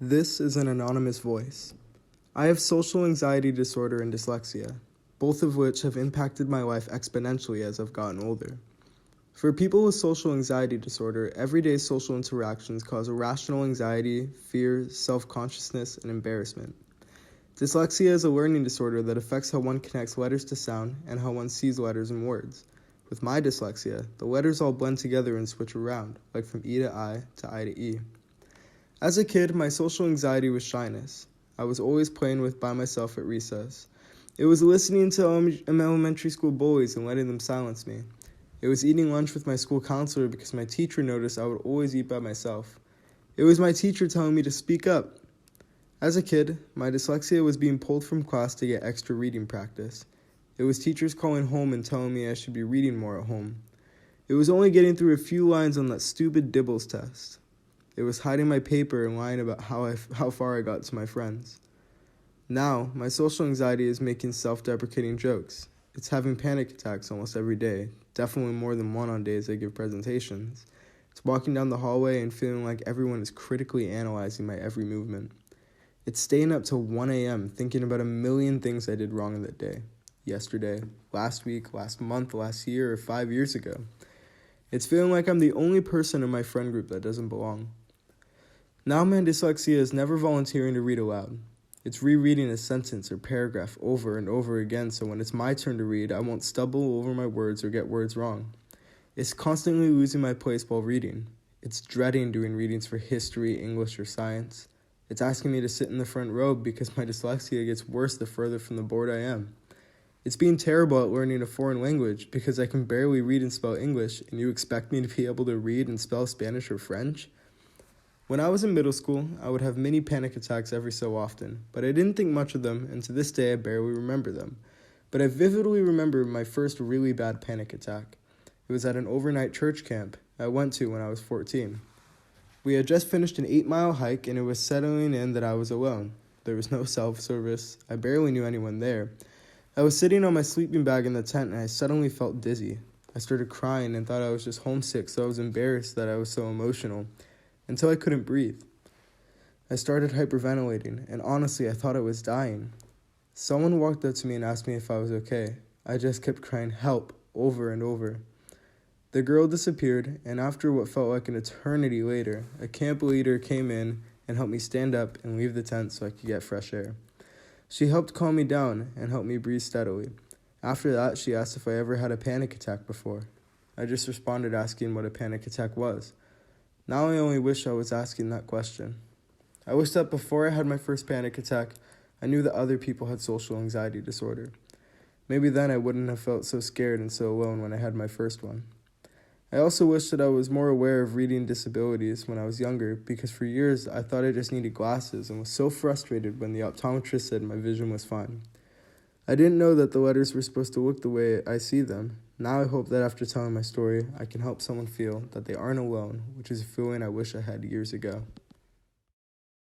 This is an anonymous voice. I have social anxiety disorder and dyslexia, both of which have impacted my life exponentially as I've gotten older. For people with social anxiety disorder, everyday social interactions cause irrational anxiety, fear, self-consciousness, and embarrassment. Dyslexia is a learning disorder that affects how one connects letters to sound and how one sees letters and words. With my dyslexia, the letters all blend together and switch around, like from E to I to E. As a kid, my social anxiety was shyness. I was always playing by myself at recess. It was listening to elementary school bullies and letting them silence me. It was eating lunch with my school counselor because my teacher noticed I would always eat by myself. It was my teacher telling me to speak up. As a kid, my dyslexia was being pulled from class to get extra reading practice. It was teachers calling home and telling me I should be reading more at home. It was only getting through a few lines on that stupid Dibbles test. It was hiding my paper and lying about how far I got to my friends. Now, my social anxiety is making self-deprecating jokes. It's having panic attacks almost every day, definitely more than one on days I give presentations. It's walking down the hallway and feeling like everyone is critically analyzing my every movement. It's staying up till 1 a.m. thinking about a million things I did wrong that day. Yesterday, last week, last month, last year, or 5 years ago. It's feeling like I'm the only person in my friend group that doesn't belong. Now my dyslexia is never volunteering to read aloud. It's rereading a sentence or paragraph over and over again so when it's my turn to read, I won't stumble over my words or get words wrong. It's constantly losing my place while reading. It's dreading doing readings for history, English, or science. It's asking me to sit in the front row because my dyslexia gets worse the further from the board I am. It's being terrible at learning a foreign language because I can barely read and spell English, and you expect me to be able to read and spell Spanish or French? When I was in middle school, I would have mini panic attacks every so often, but I didn't think much of them, and to this day I barely remember them. But I vividly remember my first really bad panic attack. It was at an overnight church camp I went to when I was 14. We had just finished an 8-mile hike, and it was settling in that I was alone. There was no self-service. I barely knew anyone there. I was sitting on my sleeping bag in the tent, and I suddenly felt dizzy. I started crying and thought I was just homesick, so I was embarrassed that I was so emotional. Until I couldn't breathe. I started hyperventilating, and honestly, I thought I was dying. Someone walked up to me and asked me if I was okay. I just kept crying, "Help," over and over. The girl disappeared, and after what felt like an eternity later, a camp leader came in and helped me stand up and leave the tent so I could get fresh air. She helped calm me down and help me breathe steadily. After that, she asked if I ever had a panic attack before. I just responded asking what a panic attack was. Now I only wish I was asking that question. I wish that before I had my first panic attack, I knew that other people had social anxiety disorder. Maybe then I wouldn't have felt so scared and so alone when I had my first one. I also wish that I was more aware of reading disabilities when I was younger, because for years I thought I just needed glasses and was so frustrated when the optometrist said my vision was fine. I didn't know that the letters were supposed to look the way I see them. Now I hope that after telling my story, I can help someone feel that they aren't alone, which is a feeling I wish I had years ago.